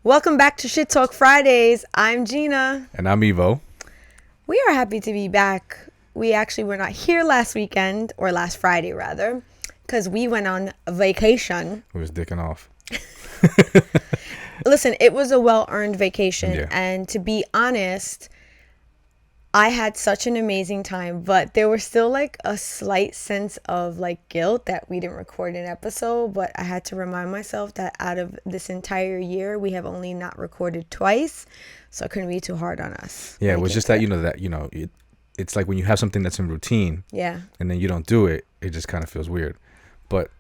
Welcome back to Shit Talk Fridays. I'm Jeanna. And I'm Ivo. We are happy to be back. We actually were not here last weekend, or last Friday rather, because we went on vacation. We was dicking off. Listen, it was a well-earned vacation. Yeah. And to be honest, I had such an amazing time, but there was still like a slight sense of like guilt that we didn't record an episode. But I had to remind myself that out of this entire year, we have only not recorded twice. So it couldn't be too hard on us. Yeah, it was just that, it's like when you have something that's in routine. Yeah. And then you don't do it, it just kind of feels weird. But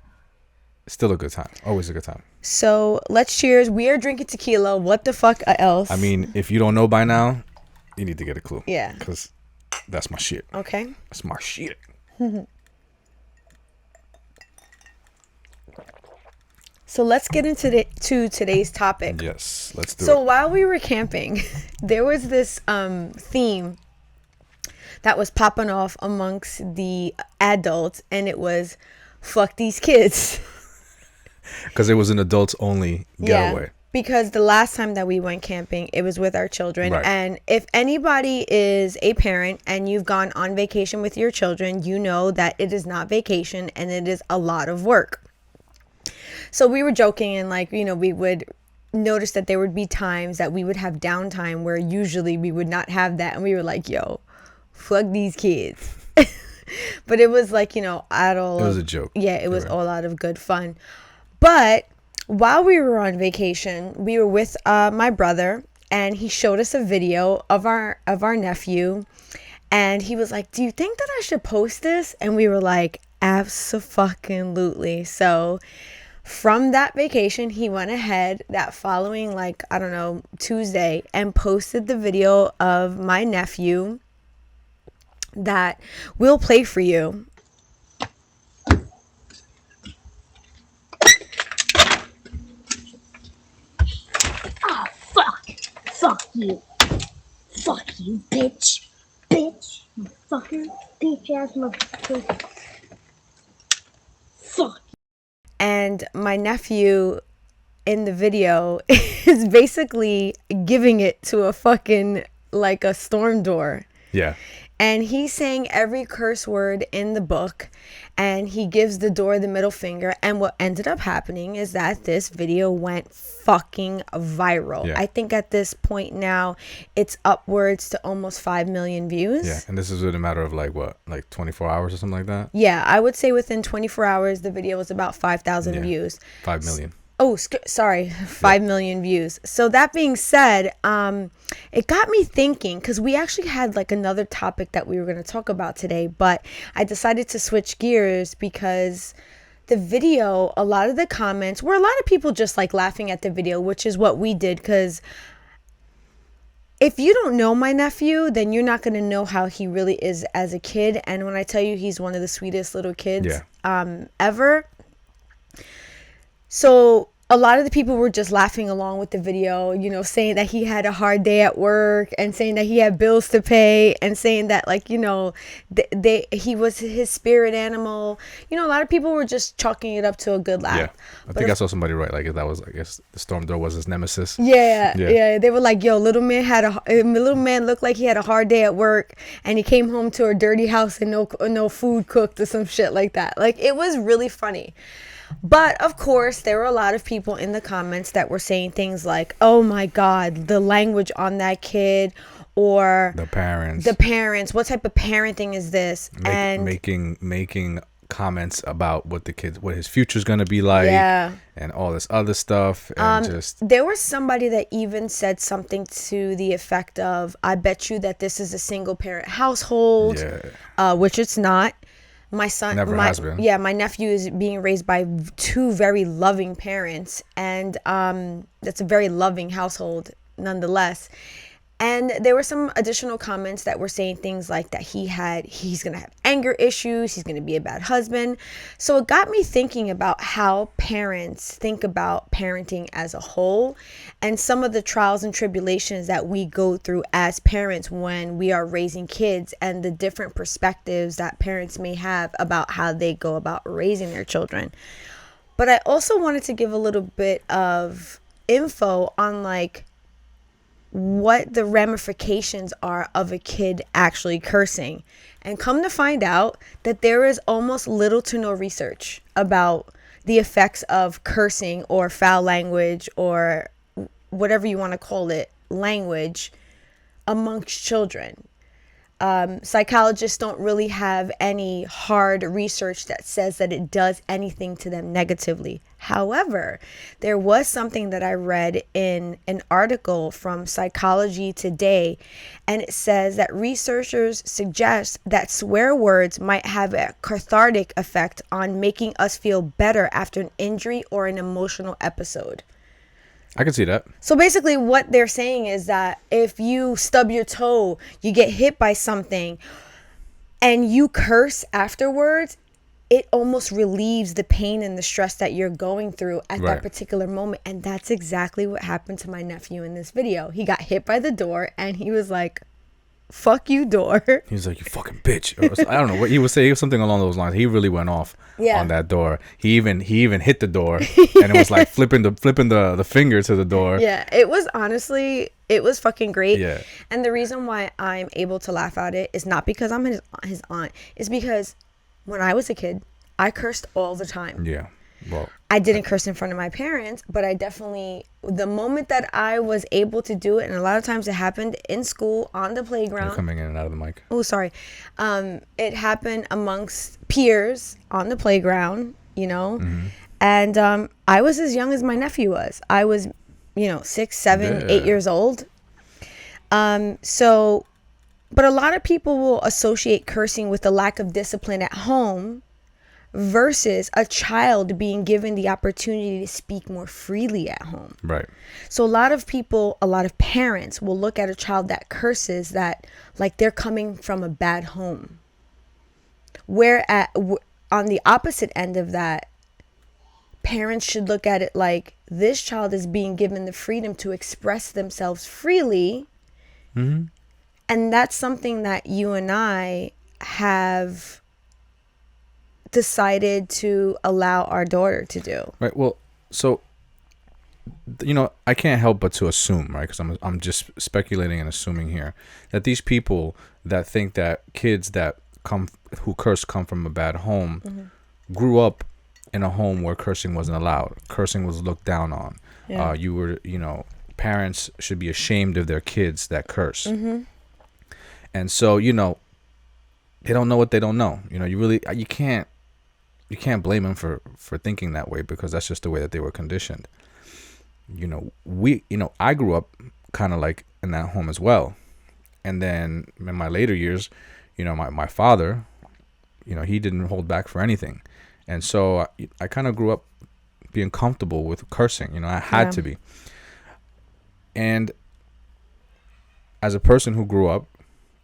still a good time. Always a good time. So let's cheers. We are drinking tequila. What the fuck else? I mean, if you don't know by now, you need to get a clue. Yeah. Because that's my shit. Okay. That's my shit. So let's get into today's topic. Yes, let's do it. So while we were camping, there was this theme that was popping off amongst the adults, and it was fuck these kids. Because it was an adults only getaway. Yeah, because the last time that we went camping, it was with our children. Right. And if anybody is a parent and you've gone on vacation with your children, you know that it is not vacation and it is a lot of work. So we were joking and we would notice that there would be times that we would have downtime where usually we would not have that. And we were like, yo, fuck these kids. But it was like, adult. It was a joke. Yeah, it was all out of good fun. But while we were on vacation, we were with my brother, and he showed us a video of our nephew, and he was like, do you think that I should post this? And we were like, abso-fucking-lutely. So from that vacation, he went ahead that following, Tuesday, and posted the video of my nephew that we'll play for you. Oh, fuck. Fuck you. Fuck you, bitch. Bitch. Motherfucker. Bitch ass motherfucker. Fuck. And my nephew in the video is basically giving it to a fucking, like a storm door. Yeah. And he's saying every curse word in the book, and he gives the door the middle finger. And what ended up happening is that this video went fucking viral. Yeah. I think at this point now, it's upwards to almost 5 million views. Yeah. And this is in a matter of 24 hours or something like that? Yeah, I would say within 24 hours, the video was about 5,000 views. 5 million. Oh, sorry, 5 million views. So that being said, it got me thinking, because we actually had another topic that we were going to talk about today, but I decided to switch gears because the video, a lot of the comments were a lot of people just laughing at the video, which is what we did, because if you don't know my nephew, then you're not going to know how he really is as a kid. And when I tell you he's one of the sweetest little kids ever. So a lot of the people were just laughing along with the video, saying that he had a hard day at work and saying that he had bills to pay and saying that he was his spirit animal. A lot of people were just chalking it up to a good laugh. Yeah. I think I saw somebody write that was, I guess, the storm door was his nemesis. Yeah. They were like, yo, little man looked like he had a hard day at work and he came home to a dirty house and no food cooked or some shit like that. It was really funny. But of course, there were a lot of people in the comments that were saying things like, oh my God, the language on that kid, or the parents. What type of parenting is this? And making comments about what his future's going to be like, and all this other stuff. And there was somebody that even said something to the effect of, I bet you that this is a single parent household, which it's not. My son never has been. Yeah, my nephew is being raised by two very loving parents, and that's a very loving household nonetheless. And there were some additional comments that were saying things like that he's going to have anger issues, he's going to be a bad husband. So it got me thinking about how parents think about parenting as a whole, and some of the trials and tribulations that we go through as parents when we are raising kids, and the different perspectives that parents may have about how they go about raising their children. But I also wanted to give a little bit of info on like what the ramifications are of a kid actually cursing. And come to find out that there is almost little to no research about the effects of cursing or foul language or whatever you want to call it, language amongst children. Psychologists don't really have any hard research that says that it does anything to them negatively. However, there was something that I read in an article from Psychology Today, and it says that researchers suggest that swear words might have a cathartic effect on making us feel better after an injury or an emotional episode. I can see that. So basically what they're saying is that if you stub your toe, you get hit by something, and you curse afterwards, it almost relieves the pain and the stress that you're going through at that particular moment. And that's exactly what happened to my nephew in this video. He got hit by the door and he was like, fuck you, door. He was like, you fucking bitch. I don't know what he was saying, something along those lines. He really went off on that door. He even hit the door, and it was like flipping the finger to the door. Yeah, it was fucking great. Yeah. And the reason why I'm able to laugh at it is not because I'm his aunt. It's because when I was a kid, I cursed all the time. Yeah. Well, I didn't curse in front of my parents, but I definitely, the moment that I was able to do it, and a lot of times it happened in school, on the playground. you're coming in and out of the mic. Oh, sorry. It happened amongst peers on the playground, you know, and I was as young as my nephew was. I was, 6, 7, 8 years old. So, but a lot of people will associate cursing with the lack of discipline at home versus a child being given the opportunity to speak more freely at home. Right. So a lot of parents will look at a child that curses that like they're coming from a bad home. On the opposite end of that, parents should look at it like this child is being given the freedom to express themselves freely. Mm-hmm. And that's something that you and I have decided to allow our daughter to do. Right. Well, so I can't help but to assume, right? Because I'm just speculating and assuming here that these people that think that kids that who curse come from a bad home grew up in a home where cursing wasn't allowed. Cursing was looked down on. Yeah. Parents should be ashamed of their kids that curse. Mm-hmm. And so, they don't know what they don't know. You can't blame them for thinking that way, because that's just the way that they were conditioned. I grew up kind of like in that home as well. And then in my later years, my father, he didn't hold back for anything. And so I kind of grew up being comfortable with cursing. I had to be. And as a person who grew up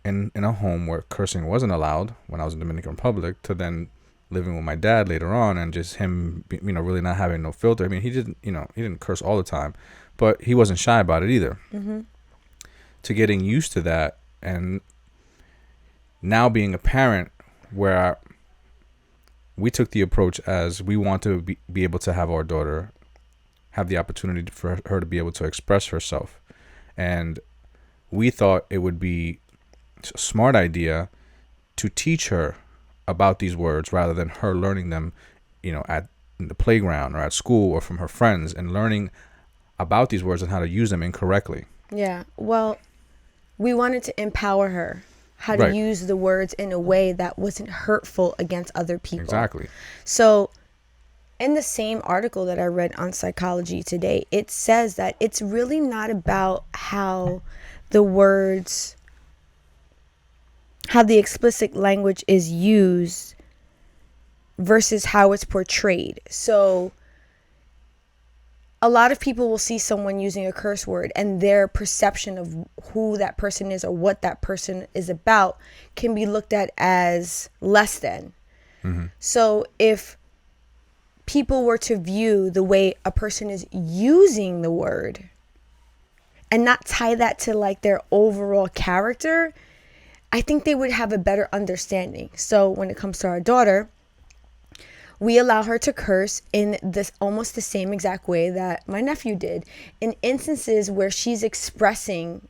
in a home where cursing wasn't allowed when I was in the Dominican Republic, to then living with my dad later on, and just him, really not having no filter. I mean, he didn't curse all the time, but he wasn't shy about it either. Mm-hmm. To getting used to that, and now being a parent where we took the approach as we want to be able to have our daughter have the opportunity for her to be able to express herself. And we thought it would be a smart idea to teach her about these words rather than her learning them, at the playground or at school or from her friends, and learning about these words and how to use them incorrectly. Yeah. Well, we wanted to empower her how to use the words in a way that wasn't hurtful against other people. Exactly. So in the same article that I read on Psychology Today, it says that it's really not about how the explicit language is used versus how it's portrayed. So a lot of people will see someone using a curse word, and their perception of who that person is or what that person is about can be looked at as less than. Mm-hmm. So if people were to view the way a person is using the word and not tie that to like their overall character, I think they would have a better understanding. So when it comes to our daughter, We allow her to curse in this almost the same exact way that my nephew did, in instances where she's expressing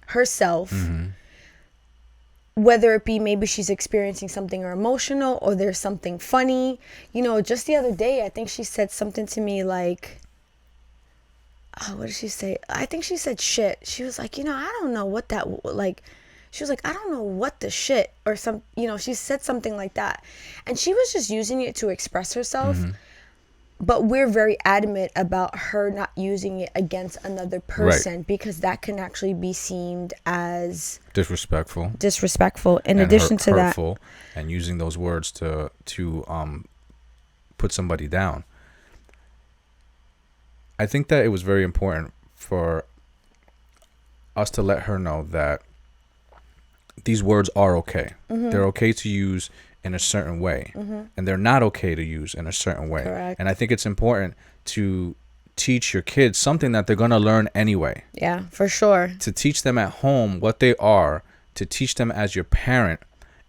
herself, whether it be maybe she's experiencing something emotional or there's something funny. Just the other day, I think she said something to me like, oh, what did she say? I think she said shit. She was like, I don't know what that, like, she was like, I don't know what the shit, or she said something like that. And she was just using it to express herself. But we're very adamant about her not using it against another person, because that can actually be seen as disrespectful. In addition to hurtful, and using those words to put somebody down. I think that it was very important for us to let her know that these words are okay. They're okay to use in a certain way, and they're not okay to use in a certain way. Correct. And I think it's important to teach your kids something that they're going to learn anyway. Yeah, for sure. To teach them at home what they are, to teach them as your parent,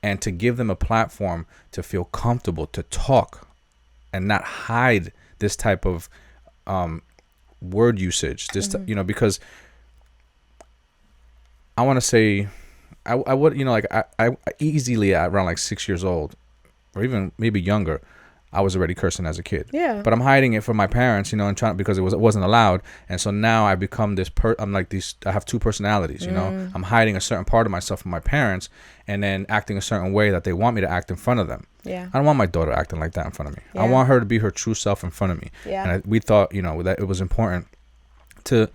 and to give them a platform to feel comfortable to talk and not hide this type of word usage. Because I want to say, I would, I easily at around like 6 years old, or even maybe younger, I was already cursing as a kid. Yeah. But I'm hiding it from my parents, and trying, because it wasn't allowed. And so now I become this I'm like these, I have two personalities, I'm hiding a certain part of myself from my parents, and then acting a certain way that they want me to act in front of them. Yeah. I don't want my daughter acting like that in front of me. Yeah. I want her to be her true self in front of me. Yeah. And we thought, that it was important to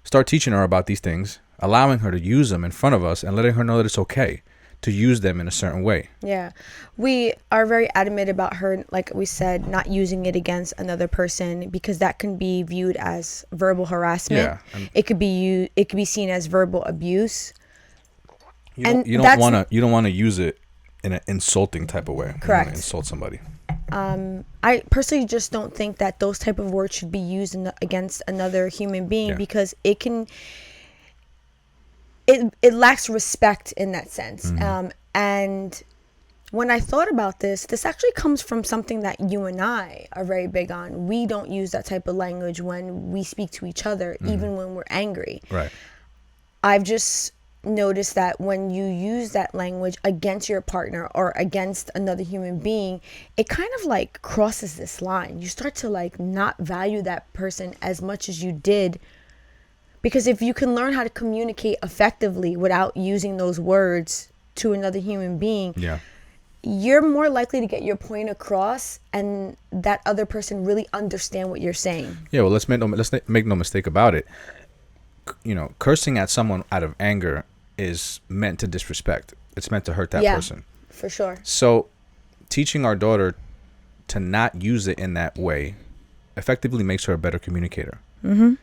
start teaching her about these things, allowing her to use them in front of us, and letting her know that it's okay to use them in a certain way. Yeah. We are very adamant about her, like we said, not using it against another person, because that can be viewed as verbal harassment. Yeah. It could be seen as verbal abuse. You don't want to use it in an insulting type of way. Correct. You don't wanna insult somebody. I personally just don't think that those type of words should be used against another human being, because it can... It lacks respect in that sense. And when I thought about this actually comes from something that you and I are very big on. We don't use that type of language when we speak to each other, even when we're angry. Right. I've just noticed that when you use that language against your partner or against another human being, it kind of like crosses this line. You start to like not value that person as much as you did. Because if you can learn how to communicate effectively without using those words to another human being, you're more likely to get your point across, and that other person really understand what you're saying. Yeah, well, let's make no mistake about it. Cursing at someone out of anger is meant to disrespect. It's meant to hurt that person. For sure. So teaching our daughter to not use it in that way effectively makes her a better communicator.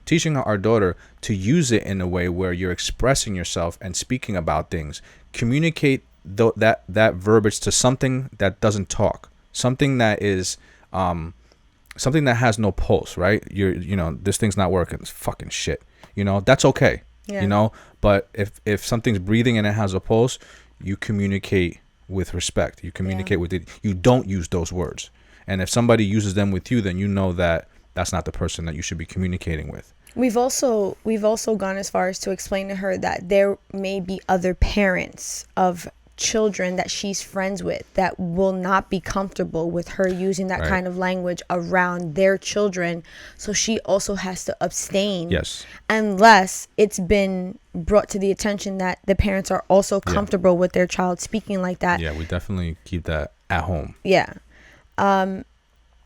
Teaching our daughter to use it in a way where you're expressing yourself and speaking about things. Communicate that verbiage to something that doesn't talk, something that is something that has no pulse, right? This thing's not working. It's fucking shit. That's okay. Yeah. But if something's breathing and it has a pulse, you communicate with respect. You communicate with it. You don't use those words. And if somebody uses them with you, then you know that that's not the person that you should be communicating with. We've also gone as far as to explain to her that there may be other parents of children that she's friends with that will not be comfortable with her using that kind of language around their children. So she also has to abstain. Yes. Unless it's been brought to the attention that the parents are also comfortable with their child speaking like that. Yeah, we definitely keep that at home. Yeah.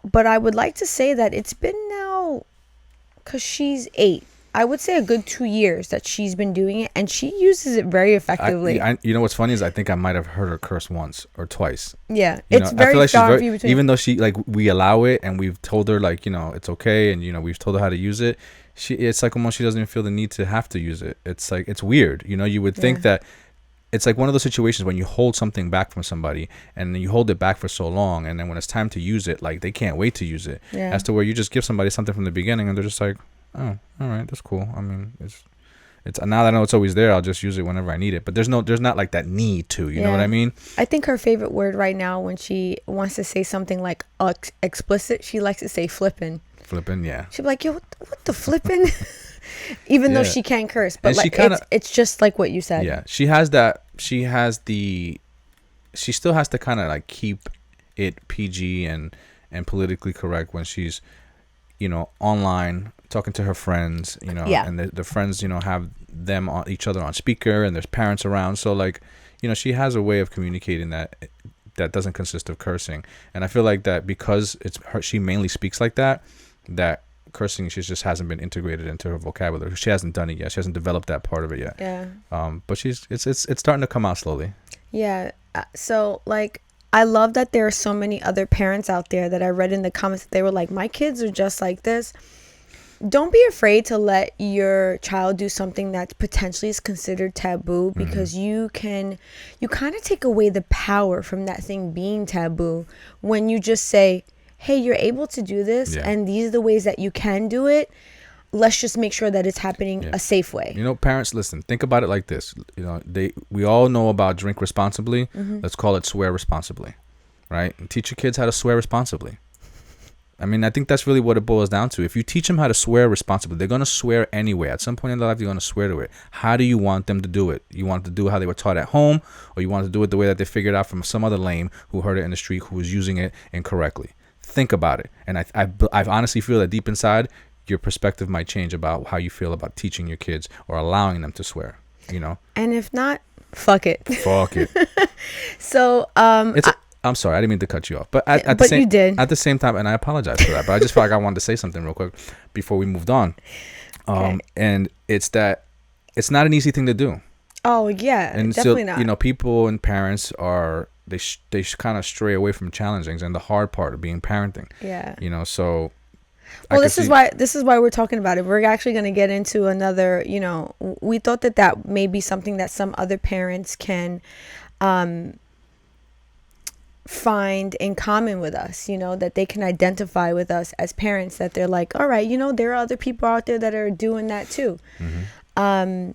But I would like to say that it's been now, because she's 8, I would say a good 2 years that she's been doing it, and she uses it very effectively. What's funny is I think I might have heard her curse once or twice. Yeah, it's very between. Even though we allow it, and we've told her it's okay, and we've told her how to use it. It's like almost she doesn't even feel the need to have to use it. It's like, it's weird. You would think that. It's like one of those situations when you hold something back from somebody, and you hold it back for so long, and then when it's time to use it, like they can't wait to use it. Yeah. As to where you just give somebody something from the beginning, and they're just like, oh, all right, that's cool. I mean, It's now that I know it's always there, I'll just use it whenever I need it. But there's not like that need to. You know what I mean? I think her favorite word right now, when she wants to say something like explicit, she likes to say flippin'. Flippin', yeah. She'll be like, yo, what the flippin'? Even though she can't curse, but And like she kinda, it's just like what you said. Yeah, she has that. She still has to kind of like keep it PG and politically correct when she's, online talking to her friends, and the friends, have them on each other on speaker, and there's parents around. So like, she has a way of communicating that doesn't consist of cursing. And I feel like that because it's her, she mainly speaks like that cursing, she just hasn't been integrated into her vocabulary. She hasn't done it yet. She hasn't developed that part of it yet. Yeah. But it's starting to come out slowly. Yeah. So like, I love that there are so many other parents out there that I read in the comments that they were like, my kids are just like this. Don't be afraid to let your child do something that potentially is considered taboo, because you kind of take away the power from that thing being taboo when you just say, hey, you're able to do this, and these are the ways that you can do it. Let's just make sure that it's happening a safe way. Parents, listen, think about it like this. We all know about drink responsibly. Let's call it swear responsibly, right? And teach your kids how to swear responsibly. I mean, I think that's really what it boils down to. If you teach them how to swear responsibly, they're going to swear anyway. At some point in their life, you're going to swear to it. How do you want them to do it? You want them to do it how they were taught at home, or you want them to do it the way that they figured out from some other lame who heard it in the street who was using it incorrectly? Think about it. And I honestly feel that deep inside, your perspective might change about how you feel about teaching your kids or allowing them to swear, And if not, fuck it. Fuck it. So, I'm sorry, I didn't mean to cut you off, but at the same time, and I apologize for that, but I just felt like I wanted to say something real quick before we moved on. Okay. And it's that it's not an easy thing to do. Oh yeah, and definitely not. People and parents are they kind of stray away from challenging and the hard part of being parenting. Yeah. So. Well, this is why we're talking about it. We're actually going to get into another. We thought that may be something that some other parents can find in common with us, that they can identify with us as parents, that they're like, all right, there are other people out there that are doing that too. But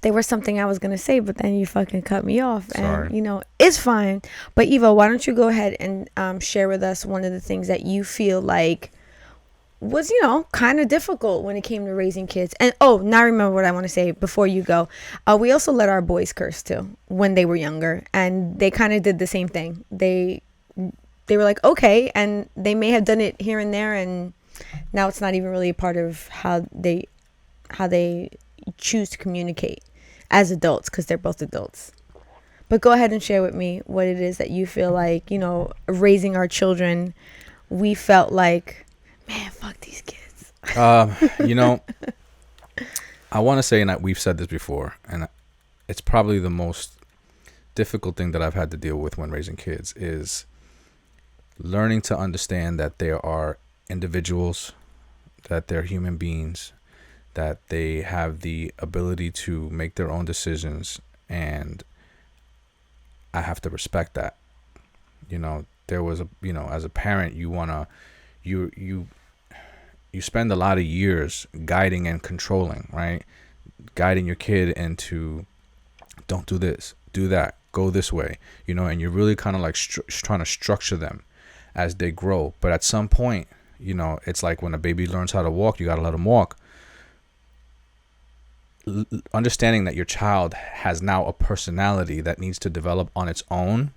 there was something I was going to say, but then you fucking cut me off. Sorry. And it's fine. But Ivo, why don't you go ahead and share with us one of the things that you feel like was, kind of difficult when it came to raising kids. And now I remember what I want to say before you go. We also let our boys curse too when they were younger, and they kind of did the same thing. They were like, okay, and they may have done it here and there, and now it's not even really a part of how they choose to communicate as adults, because they're both adults. But go ahead and share with me what it is that you feel like, raising our children, we felt like, man, fuck these kids. I want to say, and we've said this before, and it's probably the most difficult thing that I've had to deal with when raising kids, is learning to understand that there are individuals, that they're human beings, that they have the ability to make their own decisions, and I have to respect that. There was as a parent, you spend a lot of years guiding and controlling, right? Guiding your kid into, don't do this, do that, go this way, and you're really kind of like trying to structure them as they grow. But at some point, it's like when a baby learns how to walk, you got to let them walk. Understanding that your child has now a personality that needs to develop on its own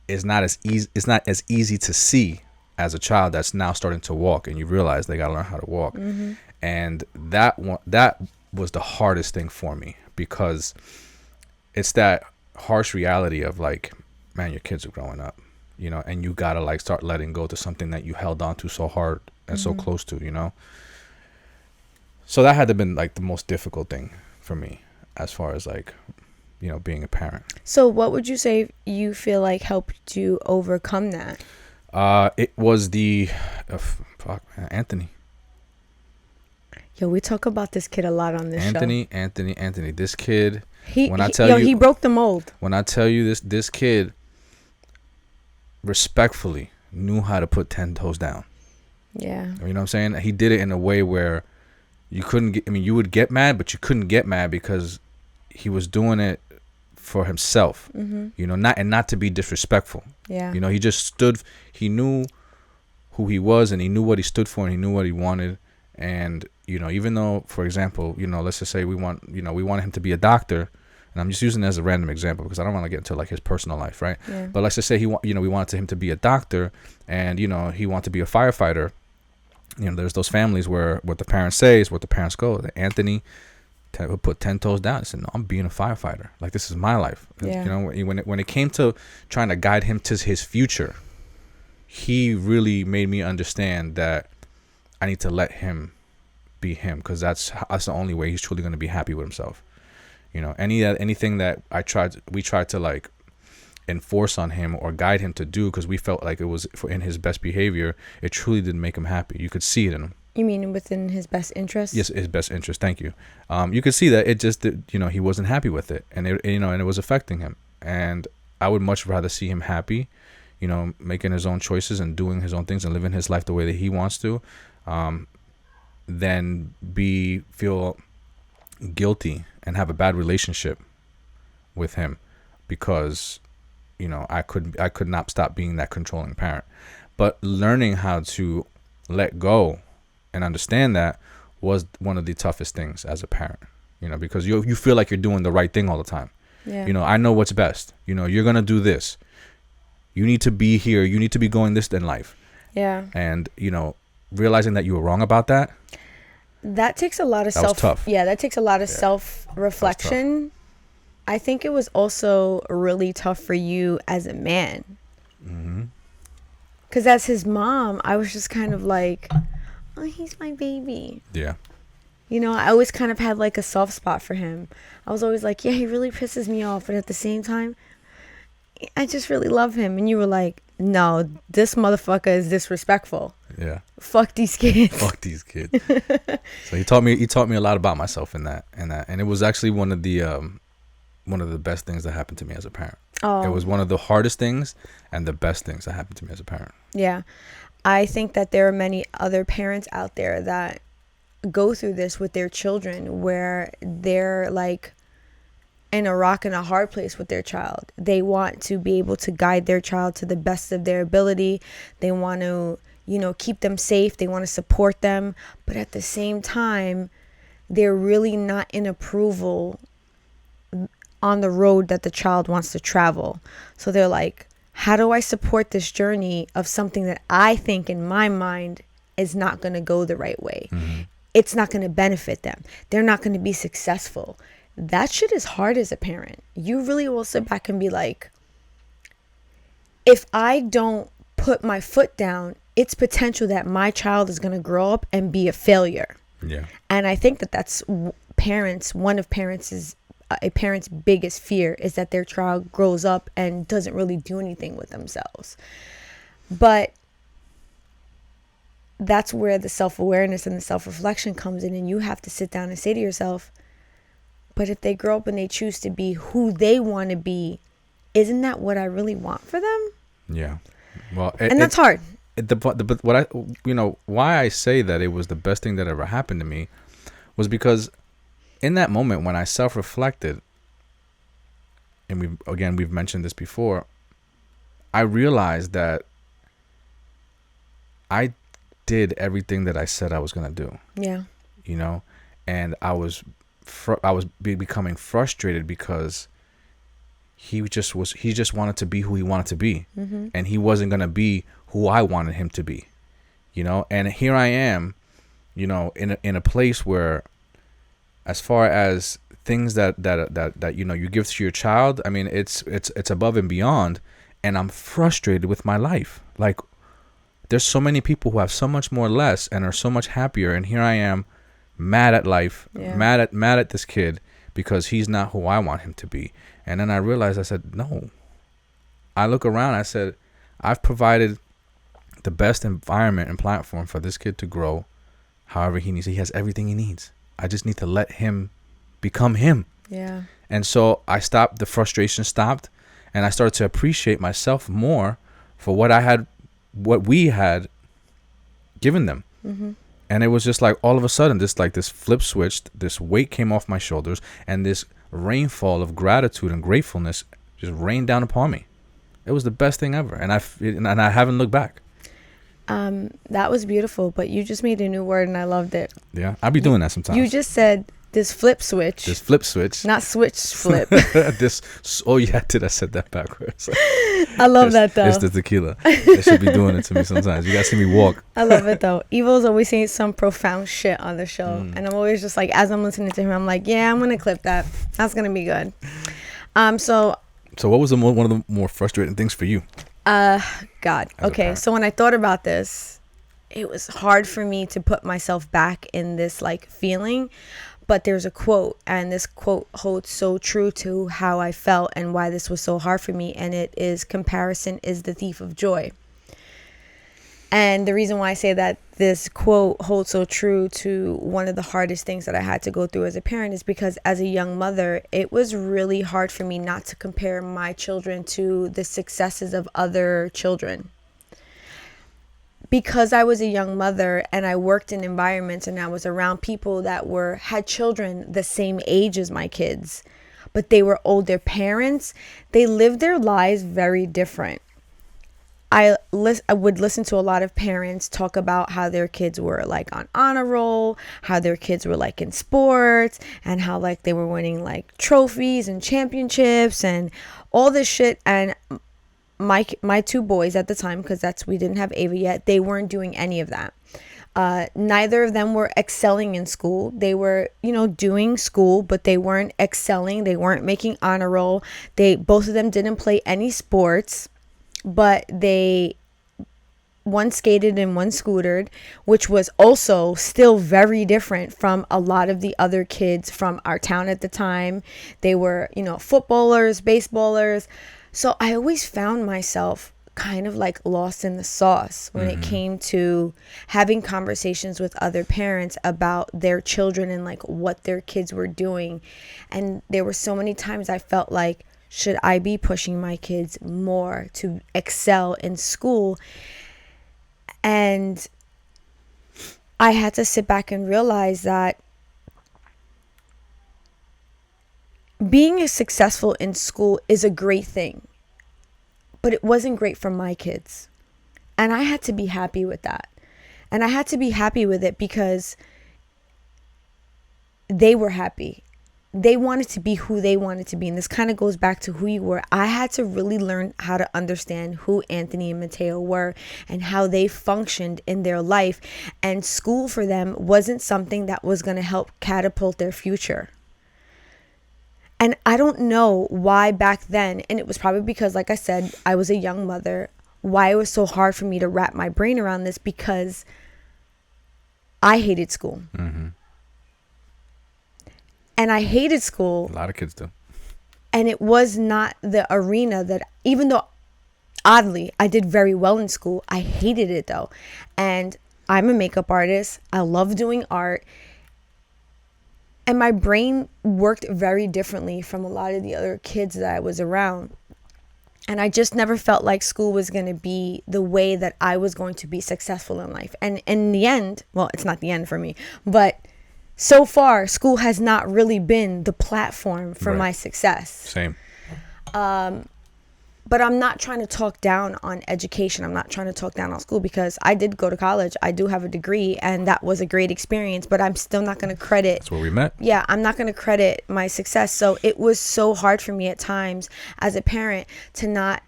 is not as easy. It's not as easy to see as a child that's now starting to walk, and you realize they got to learn how to walk. And that was the hardest thing for me, because it's that harsh reality of like, man, your kids are growing up, and you gotta like start letting go to something that you held on to so hard and so close to, So that had to have been like the most difficult thing for me, as far as like, being a parent. So what would you say you feel like helped you overcome that? It was Anthony. Yo, we talk about this kid a lot on this show. Anthony. This kid. He broke the mold. When I tell you this kid respectfully knew how to put 10 toes down. Yeah. You know what I'm saying? He did it in a way where, you couldn't get, I mean, you would get mad, but you couldn't get mad because he was doing it for himself, you know, not to be disrespectful. Yeah. You know, he just stood, he knew who he was, and he knew what he stood for, and he knew what he wanted. And, you know, even though, for example, you know, let's just say we wanted him to be a doctor, and I'm just using it as a random example because I don't want to get into like his personal life, right? Yeah. But let's just say we wanted him to be a doctor, and, you know, he wanted to be a firefighter. You know, there's those families where what the parents say is what the parents go. Anthony put 10 toes down and said, no, I'm being a firefighter. Like, this is my life. Yeah. You know, when it came to trying to guide him to his future, he really made me understand that I need to let him be him, because that's the only way he's truly going to be happy with himself. You know, anything that we tried to like enforce on him or guide him to do because we felt like it was in his best behavior, it truly didn't make him happy. You could see it in him. You mean within his best interest? Yes, his best interest. Thank you. You could see that it just, you know, he wasn't happy with it, and it was affecting him. And I would much rather see him happy, you know, making his own choices and doing his own things and living his life the way that he wants to, than feel guilty and have a bad relationship with him because, you know, I could not stop being that controlling parent. But learning how to let go and understand that was one of the toughest things as a parent, you know, because you feel like you're doing the right thing all the time. Yeah. You know, I know what's best. You know, you're going to do this. You need to be here. You need to be going this in life. Yeah. And, you know, realizing that you were wrong about that. That takes a lot of was tough. Yeah, that takes a lot of self-reflection. I think it was also really tough for you as a man. Because as his mom, I was just kind of like, oh, he's my baby. Yeah. You know, I always kind of had like a soft spot for him. I was always like, yeah, he really pisses me off. But at the same time, I just really love him. And you were like, no, this motherfucker is disrespectful. Yeah. Fuck these kids. Fuck these kids. So he taught me a lot about myself in that. And it was actually one of the best things that happened to me as a parent. Oh. It was one of the hardest things and the best things that happened to me as a parent. Yeah. I think that there are many other parents out there that go through this with their children where they're like in a rock and a hard place with their child. They want to be able to guide their child to the best of their ability. They want to, you know, keep them safe. They want to support them. But at the same time, they're really not in approval on the road that the child wants to travel. So they're like, how do I support this journey of something that I think in my mind is not going to go the right way? It's not going to benefit them. They're not going to be successful. That shit is hard as a parent. You really will sit back and be like, if I don't put my foot down, it's potential that my child is going to grow up and be a failure. Yeah. And I think that that's one of a parent's biggest fear is that their child grows up and doesn't really do anything with themselves. But that's where the self-awareness and the self-reflection comes in, and you have to sit down and say to yourself, but if they grow up and they choose to be who they want to be, isn't that what I really want for them? Yeah. Well, and that's hard. But why I say that it was the best thing that ever happened to me was because in that moment when I self-reflected, and we've mentioned this before, I realized that I did everything that I said I was going to do. Yeah. You know, and I was becoming frustrated because he just wanted to be who he wanted to be, and he wasn't going to be who I wanted him to be, you know. And here I am, you know, in a place where, as far as things that you know you give to your child, I mean, it's above and beyond, and I'm frustrated with my life. Like, there's so many people who have so much more less and are so much happier, and here I am, mad at life, mad at this kid because he's not who I want him to be. And then I realized, I said, no. I look around, I said, I've provided the best environment and platform for this kid to grow however he needs. He has everything he needs. I just need to let him become him. Yeah. And so the frustration stopped, and I started to appreciate myself more for what we had given them. And it was just like all of a sudden, this flip switched, this weight came off my shoulders, and this rainfall of gratitude and gratefulness just rained down upon me. It was the best thing ever, and I haven't looked back. That was beautiful, but you just made a new word and I loved it. Yeah, I'll be doing that sometimes. You just said this flip switch. This flip switch. Not switch flip. Oh yeah, I said that backwards. I love that though. It's the tequila. They should be doing it to me sometimes. You guys see me walk. I love it though. Ivo's always saying some profound shit on the show, and I'm always just like, as I'm listening to him, I'm like, yeah, I'm gonna clip that. That's gonna be good. So what was one of the more frustrating things for you? God. Okay, so when I thought about this, it was hard for me to put myself back in this like feeling. But there's a quote, and this quote holds so true to how I felt and why this was so hard for me. And it is, comparison is the thief of joy. And the reason why I say that this quote holds so true to one of the hardest things that I had to go through as a parent is because as a young mother, it was really hard for me not to compare my children to the successes of other children. Because I was a young mother and I worked in environments and I was around people that had children the same age as my kids, but they were older parents, they lived their lives very different. I would listen to a lot of parents talk about how their kids were like on honor roll, how their kids were like in sports, and how like they were winning like trophies and championships and all this shit. And my two boys at the time, because we didn't have Ava yet, they weren't doing any of that. Neither of them were excelling in school. They were, doing school, but they weren't excelling. They weren't making honor roll. Both of them didn't play any sports, but one skated and one scootered, which was also still very different from a lot of the other kids from our town at the time. They were, footballers, baseballers. So I always found myself kind of like lost in the sauce when it came to having conversations with other parents about their children and like what their kids were doing. And there were so many times I felt like, should I be pushing my kids more to excel in school? And I had to sit back and realize that being successful in school is a great thing, but it wasn't great for my kids. And I had to be happy with that. And I had to be happy with it because they were happy. They wanted to be who they wanted to be. And this kind of goes back to who you were. I had to really learn how to understand who Anthony and Mateo were and how they functioned in their life. And school for them wasn't something that was going to help catapult their future. And I don't know why back then, and it was probably because, like I said, I was a young mother, why it was so hard for me to wrap my brain around this, because I hated school. Mm-hmm. And I hated school. A lot of kids do. And it was not the arena that, even though oddly I did very well in school, I hated it though. And I'm a makeup artist. I love doing art. And my brain worked very differently from a lot of the other kids that I was around. And I just never felt like school was going to be the way that I was going to be successful in life. And in the end, well, it's not the end for me, but so far, school has not really been the platform for my success. Same. But I'm not trying to talk down on education. I'm not trying to talk down on school, because I did go to college. I do have a degree, and that was a great experience, but I'm still not going to credit. That's where we met. Yeah, I'm not going to credit my success. So it was so hard for me at times as a parent to not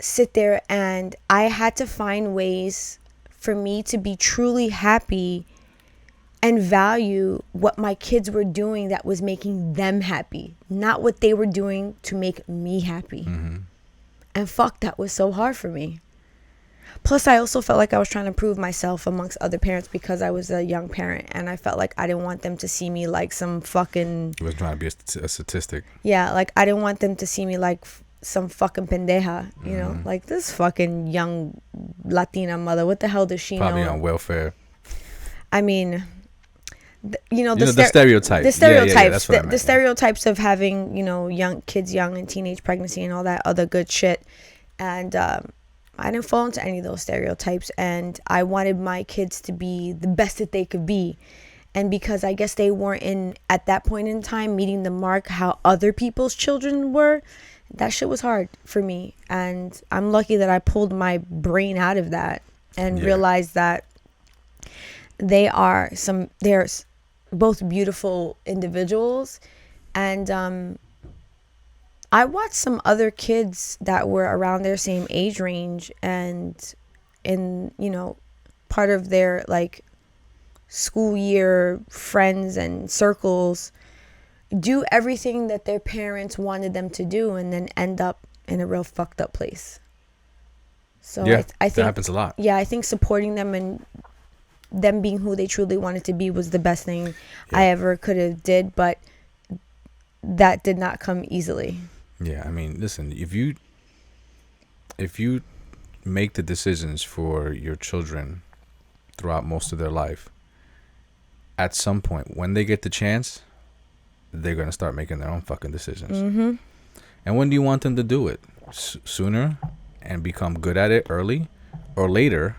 sit there, and I had to find ways for me to be truly happy and value what my kids were doing that was making them happy, not what they were doing to make me happy. Mm-hmm. And fuck, that was so hard for me. Plus, I also felt like I was trying to prove myself amongst other parents because I was a young parent, and I felt like I didn't want them to see me like some fucking... You was trying to be a statistic. Yeah, like I didn't want them to see me like some fucking pendeja, you know? Like, this fucking young Latina mother, what the hell does she Probably know? on welfare. I mean... the stereotypes. The stereotypes. Yeah, that's what I meant, the stereotypes of having, young kids, young and teenage pregnancy and all that other good shit. And I didn't fall into any of those stereotypes, and I wanted my kids to be the best that they could be. And because I guess they weren't in at that point in time meeting the mark how other people's children were, that shit was hard for me. And I'm lucky that I pulled my brain out of that and realized that they're both beautiful individuals. And I watched some other kids that were around their same age range and in, part of their like school year friends and circles do everything that their parents wanted them to do and then end up in a real fucked up place. So Yeah, I think that happens a lot. Yeah, I think supporting them and them being who they truly wanted to be was the best thing I ever could have did, but that did not come easily. Yeah, I mean, listen, if you make the decisions for your children throughout most of their life, at some point when they get the chance, they're going to start making their own fucking decisions. Mm-hmm. And when do you want them to do it? Sooner and become good at it early, or later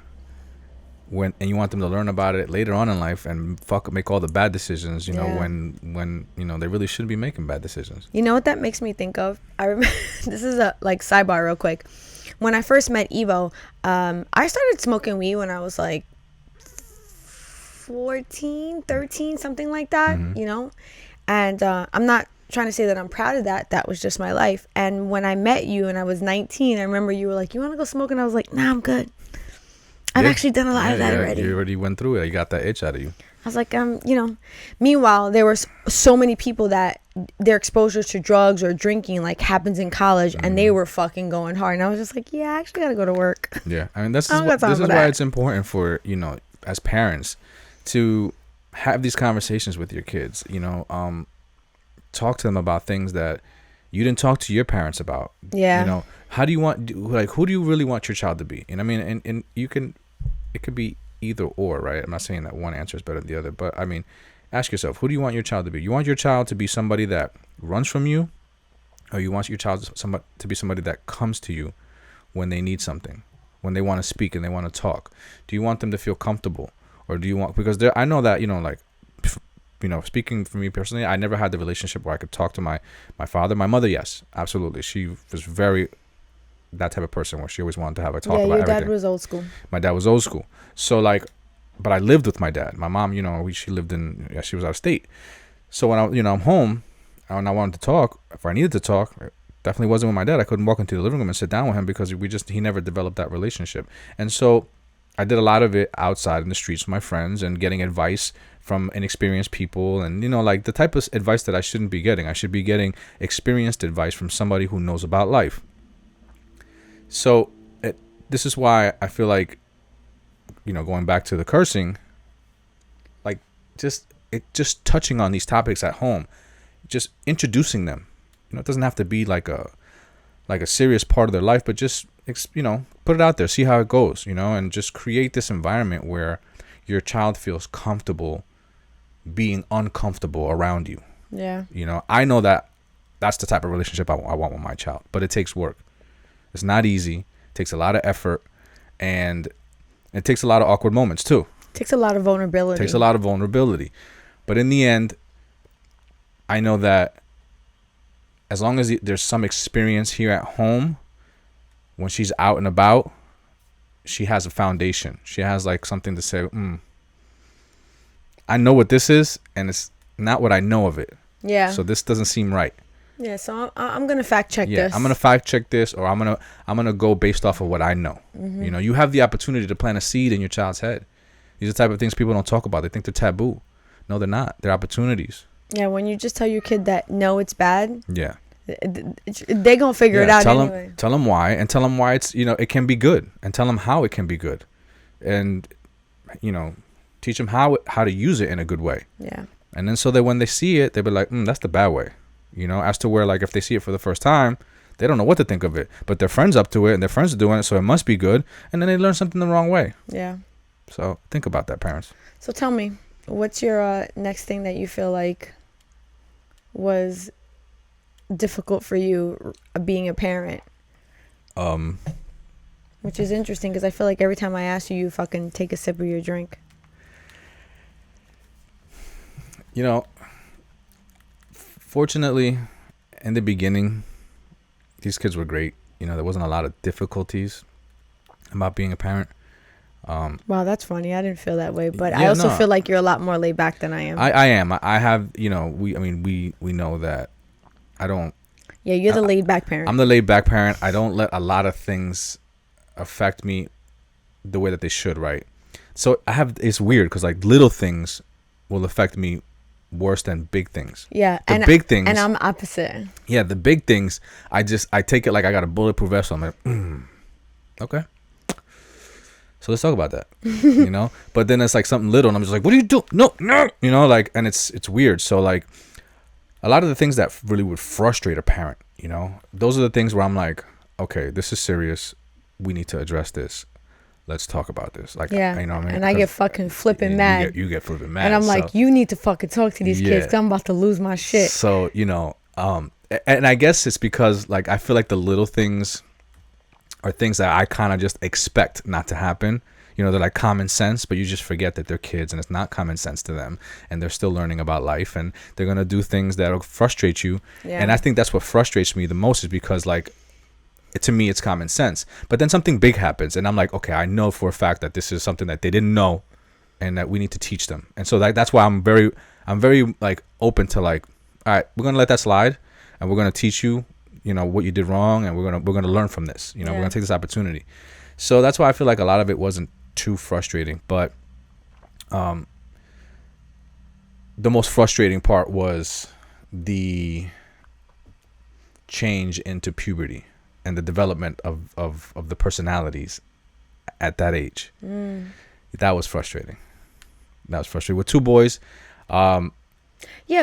and you want them to learn about it later on in life and make all the bad decisions, when they really shouldn't be making bad decisions. You know what that makes me think of? I remember this is a like sidebar real quick. When I first met Ivo, I started smoking weed when I was like 14, 13, something like that, and I'm not trying to say that I'm proud of that. That was just my life. And when I met you and I was 19, I remember you were like, you want to go smoke? And I was like, nah, I'm good. I've actually done a lot of that already. You already went through it. You got that itch out of you. I was like, meanwhile, there were so many people that their exposure to drugs or drinking like happens in college, and they were fucking going hard. And I was just like, yeah, I actually got to go to work. Yeah. I mean, this is why it's important for, as parents to have these conversations with your kids, talk to them about things that you didn't talk to your parents about. Yeah. How do you who do you really want your child to be? And I mean, and it could be either or, right? I'm not saying that one answer is better than the other, but I mean, ask yourself, who do you want your child to be? You want your child to be somebody that runs from you, or you want your child to be somebody that comes to you when they need something, when they want to speak and they want to talk? Do you want them to feel comfortable, or do you want, because I know that, speaking for me personally, I never had the relationship where I could talk to my father. My mother, yes, absolutely. She was very that type of person where she always wanted to have a talk about everything. Yeah, your dad was old school. My dad was old school. So but I lived with my dad. My mom, she lived she was out of state. So when I'm home and I wanted to talk, if I needed to talk, it definitely wasn't with my dad. I couldn't walk into the living room and sit down with him because he never developed that relationship. And so I did a lot of it outside in the streets with my friends and getting advice from inexperienced people, and the type of advice that I shouldn't be getting. I should be getting experienced advice from somebody who knows about life. So this is why I feel like, going back to the cursing, like just touching on these topics at home, just introducing them. It doesn't have to be like a serious part of their life, but just put it out there, see how it goes, and just create this environment where your child feels comfortable being uncomfortable around you. Yeah. I know that's the type of relationship I want with my child, but it takes work. It's not easy. It takes a lot of effort, and it takes a lot of awkward moments too. It takes a lot of vulnerability. But in the end, I know that as long as there's some experience here at home, when she's out and about, she has a foundation. She has like something to say, I know what this is, and it's not what I know of it. Yeah. So this doesn't seem right. Yeah, so I'm gonna fact check this. Yeah, I'm gonna fact check this, or I'm gonna go based off of what I know. Mm-hmm. You have the opportunity to plant a seed in your child's head. These are the type of things people don't talk about. They think they're taboo. No, they're not. They're opportunities. Yeah, when you just tell your kid that no, it's bad. Yeah. They gonna figure it out anyway. Tell them why, and tell them why it's it can be good, and tell them how it can be good, and teach them how to use it in a good way. Yeah. And then so that when they see it, they'll be like, that's the bad way. As to where, like, if they see it for the first time, they don't know what to think of it. But their friends up to it, and their friends are doing it, so it must be good. And then they learn something the wrong way. Yeah. So think about that, parents. So tell me, what's your next thing that you feel like was difficult for you being a parent? Which is interesting because I feel like every time I ask you, you fucking take a sip of your drink. You know, fortunately, in the beginning, these kids were great. You know, there wasn't a lot of difficulties about being a parent. Wow, that's funny. I didn't feel that way, but I Yeah, also no. feel like you're a lot more laid back than I am. I am. I have, you know, we know that I don't. Yeah, you're the laid back parent. I'm the laid back parent. I don't let a lot of things affect me the way that they should, right? So it's weird because like little things will affect me worse than big things. Yeah, The big things. and I'm opposite. Yeah, the big things, I take it like I got a bulletproof vest. I'm like, okay. So let's talk about that, you know. But then it's like something little, and I'm just like, "What do you do? No, no," you know, like, and it's weird. So like, a lot of the things that really would frustrate a parent, you know, those are the things where I'm like, okay, this is serious. We need to address this. Let's talk about this. Like, Yeah, you know what I mean? and I get fucking flipping mad. You get flipping mad, and I'm like, so. you need to fucking talk to these kids Yeah. because I'm about to lose my shit. So, you know, and I guess it's because like I feel like the little things are things that I kind of just expect not to happen. You know, they're like common sense, but you just forget that they're kids and it's not common sense to them, and they're still learning about life, and they're gonna do things that'll frustrate you. Yeah. And I think that's what frustrates me the most, is because like, to me it's common sense, but then something big happens and I'm like, okay, I know for a fact that this is something that they didn't know and that we need to teach them. And so that's why I'm very like open to like, all right, we're gonna let that slide and we're gonna teach you, you know, what you did wrong, and we're gonna learn from this. You know, Yeah. we're gonna take this opportunity. So that's why I feel like a lot of it wasn't too frustrating, but the most frustrating part was the change into puberty and the development of the personalities at that age. That was frustrating. With two boys. Yeah,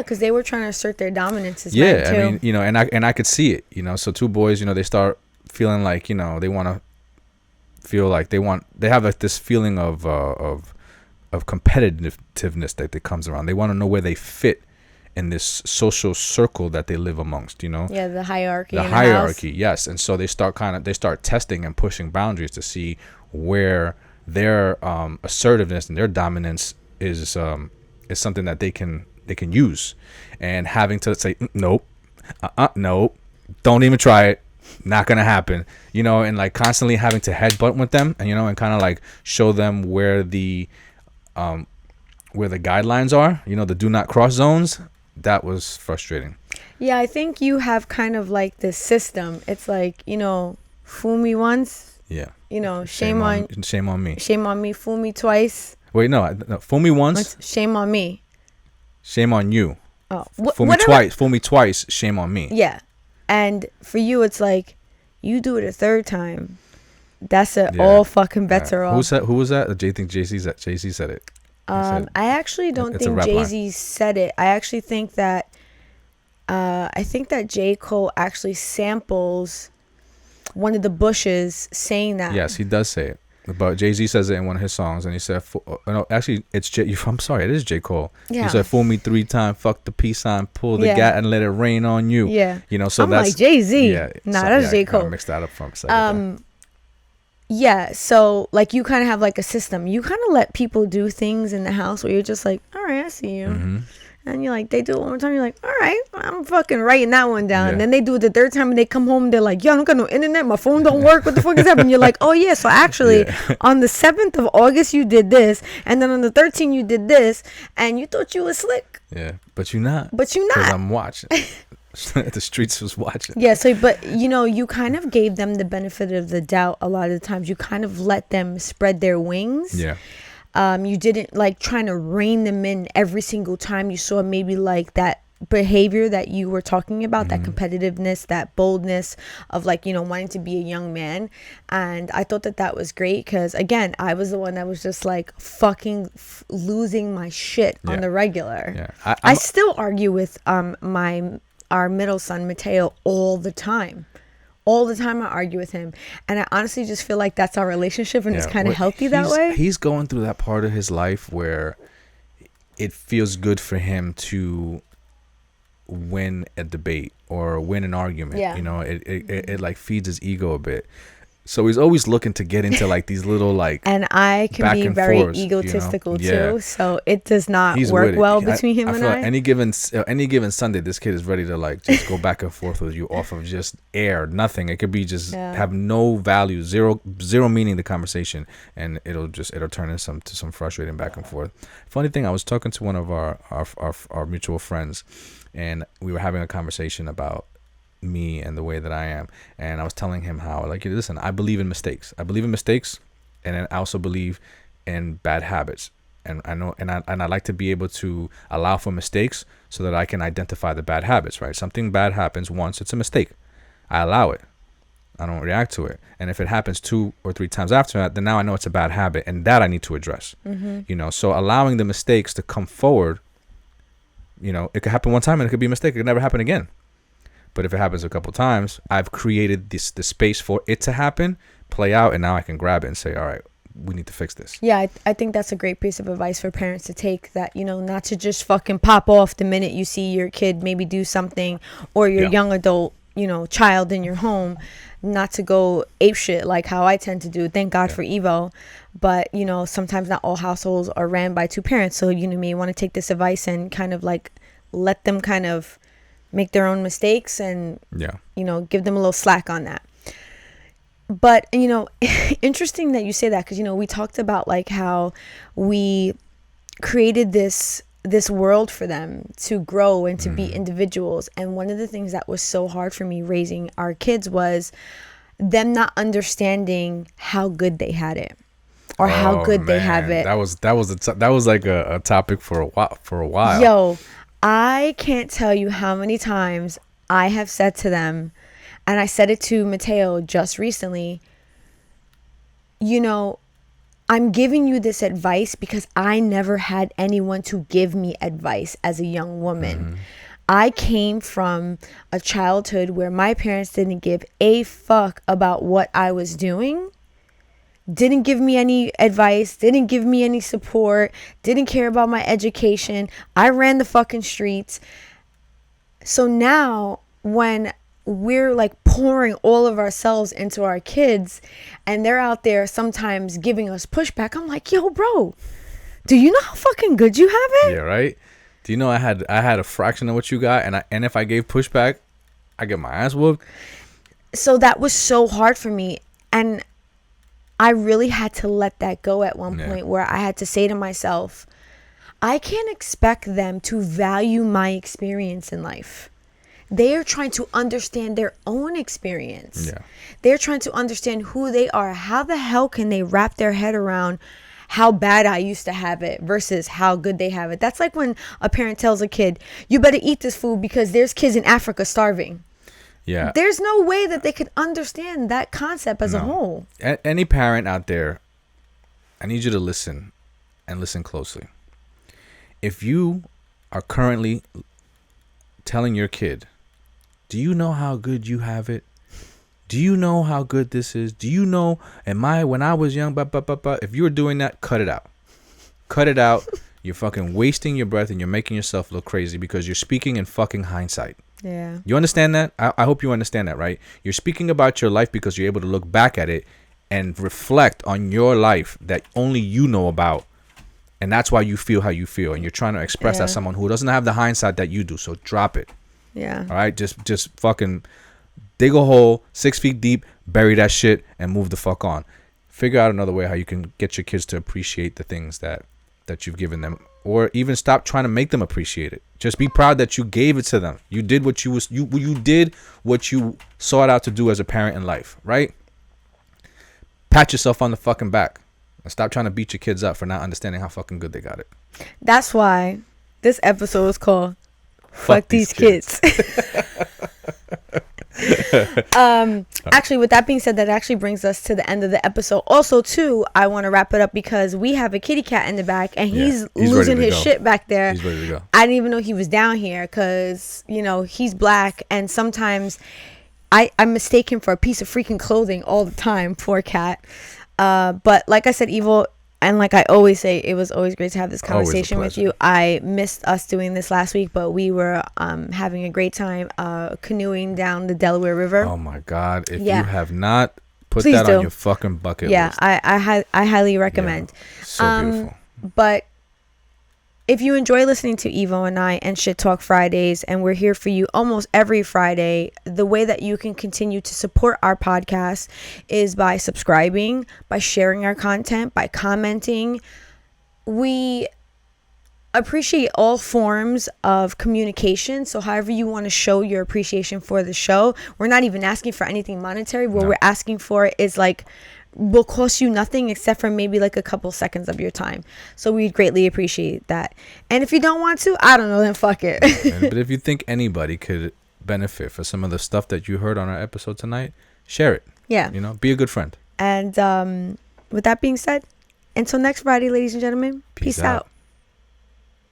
because they were trying to assert their dominance as Yeah, men too. I mean, you know, and I could see it, you know. So two boys, you know, they start feeling like, you know, they want to feel like they have like this feeling of competitiveness that comes around. They want to know where they fit in this social circle that they live amongst, you know. Yeah, the hierarchy. The in hierarchy, house. yes. And so they start testing and pushing boundaries to see where their assertiveness and their dominance is something that they can use, and having to say nope, nope, don't even try it, not gonna happen, you know, and like constantly having to headbutt with them, and you know, and kind of like show them where the guidelines are, you know, the do not cross zones. That was frustrating. Yeah, I think you have kind of like this system. It's like, you know, fool me once, Yeah. you know, shame on me. shame on me, fool me twice. Wait, no, fool me once, Shame on me. shame on you. Oh, Fool me twice, shame on me. Yeah. And for you, it's like, you do it a third time. That's it. Yeah. All fucking bets are off. Who was that? I think Jay-Z said it. I actually don't It's a think rap line. Jay-Z said it. I actually think that J. Cole actually samples one of the Bushes saying that. Yes, he does say it. But Jay-Z says it in one of his songs, and he said, no, actually, it's I'm sorry, it is J. Cole. Yeah. He said, fool me 3 times, fuck the peace sign, pull the Yeah. gat and let it rain on you. Yeah. You know, so I'm that's like, Jay-Z. Yeah. Nah, that's J. I kinda Cole. mixed that up for a second. there. Yeah, so like you kind of have like a system. You kind of let people do things in the house where you're just like, all right, I see you. Mm-hmm. And you're like, they do it one more time. You're like, all right, I'm fucking writing that one down. Yeah. And then they do it the third time and they come home. They're like, yo, I don't got no internet. My phone don't work. What the fuck is happening? You're like, oh, yeah. So actually, on the 7th of August, you did this. And then on the 13th, you did this. And you thought you was slick. Yeah, but you're not. But you're Because not. I'm watching. The streets was watching. Yeah, so, but, you know, you kind of gave them the benefit of the doubt a lot of the times. You kind of let them spread their wings. Yeah. You didn't like trying to rein them in every single time you saw maybe like that behavior that you were talking about, that competitiveness, that boldness of like, you know, wanting to be a young man. And I thought that was great because, again, I was the one that was just like fucking losing my shit on Yeah. the regular. Yeah. I still argue with our middle son, Mateo, all the time. All the time I argue with him. And I honestly just feel like that's our relationship and it's kind of healthy that way. He's going through that part of his life where it feels good for him to win a debate or win an argument. Yeah. You know, it like feeds his ego a bit. So he's always looking to get into like these little like And I can back be and very forths, egotistical Yeah. too, so it does not He's work with it. well between him I and feel I. like any given Sunday, this kid is ready to like just go back and forth with you off of just air, nothing. It could be just have no value, zero meaning the conversation, and it'll turn into some frustrating back and forth. Funny thing, I was talking to one of our mutual friends, and we were having a conversation about me and the way that I am, and I was telling him how, like, listen, I believe in mistakes. And I also believe in bad habits. And I know, and I like to be able to allow for mistakes so that I can identify the bad habits, right? Something bad happens once, it's a mistake. I allow it. I don't react to it. And if it happens 2 or 3 times after that, then now I know it's a bad habit, and that I need to address. So allowing the mistakes to come forward, it could happen one time and it could be a mistake. It could never happen again. But if it happens a couple times, I've created the space for it to happen, play out, and now I can grab it and say, all right, we need to fix this. Yeah, I think that's a great piece of advice for parents to take, that, not to just fucking pop off the minute you see your kid maybe do something, or your young adult, child in your home, not to go ape shit like how I tend to do. Thank God for Ivo. But, sometimes not all households are ran by 2 parents. So, you may want to take this advice and kind of like let them kind of make their own mistakes and, give them a little slack on that. But, interesting that you say that, because, we talked about like how we created this world for them to grow and to be individuals. And one of the things that was so hard for me raising our kids was them not understanding how good they had it, or how good they have it. That was like a topic for a while. Yo, I can't tell you how many times I have said to them, and I said it to Mateo just recently, I'm giving you this advice because I never had anyone to give me advice as a young woman. I came from a childhood where my parents didn't give a fuck about what I was doing, didn't give me any advice, didn't give me any support, didn't care about my education. I ran the fucking streets. So now when we're like pouring all of ourselves into our kids and they're out there sometimes giving us pushback, I'm like, yo, bro, do you know how fucking good you have it? Yeah, right. Do you know I had a fraction of what you got, and if I gave pushback, I get my ass whooped. So that was so hard for me, and I really had to let that go at one point, where I had to say to myself, I can't expect them to value my experience in life. They are trying to understand their own experience. Yeah. They're trying to understand who they are. How the hell can they wrap their head around how bad I used to have it versus how good they have it? That's like when a parent tells a kid, you better eat this food because there's kids in Africa starving. Yeah. There's no way that they could understand that concept as a whole. Any parent out there, I need you to listen, and listen closely. If you are currently telling your kid, do you know how good you have it? Do you know how good this is? Do you know, when I was young, if you were doing that, cut it out. Cut it out. You're fucking wasting your breath, and you're making yourself look crazy because you're speaking in fucking hindsight. Yeah. You understand that? I hope you understand that, right? You're speaking about your life because you're able to look back at it and reflect on your life that only you know about. And that's why you feel how you feel. And you're trying to express as someone who doesn't have the hindsight that you do. So drop it. Yeah. All right? Just fucking dig a hole 6 feet deep, bury that shit, and move the fuck on. Figure out another way how you can get your kids to appreciate the things that you've given them, or even stop trying to make them appreciate it. Just be proud that you gave it to them. You did what you did what you sought out to do as a parent in life, right? Pat yourself on the fucking back and stop trying to beat your kids up for not understanding how fucking good they got it. That's why this episode is called Fuck These Kids. Actually, with that being said, that actually brings us to the end of the episode. Also, too, I want to wrap it up because we have a kitty cat in the back, and he's losing his shit back there. He's ready to go. I didn't even know he was down here because, he's black, and sometimes I mistake him for a piece of freaking clothing all the time. Poor cat. But like I said, Evil, and like I always say, it was always great to have this conversation with you. I missed us doing this last week, but we were having a great time canoeing down the Delaware River. Oh my God. If you have not Put Please that do. on your fucking bucket Yeah, list. I highly recommend. So beautiful. But if you enjoy listening to Evo and I and Shit Talk Fridays, and we're here for you almost every Friday, the way that you can continue to support our podcast is by subscribing, by sharing our content, by commenting. We appreciate all forms of communication. So however you want to show your appreciation for the show, we're not even asking for anything monetary. What we're asking for is like, will cost you nothing except for maybe like a couple seconds of your time. So we'd greatly appreciate that. And if you don't want to, I don't know, then fuck it. But if you think anybody could benefit for some of the stuff that you heard on our episode tonight, share it. Yeah. You know, be a good friend. And with that being said, until next Friday, ladies and gentlemen, peace out.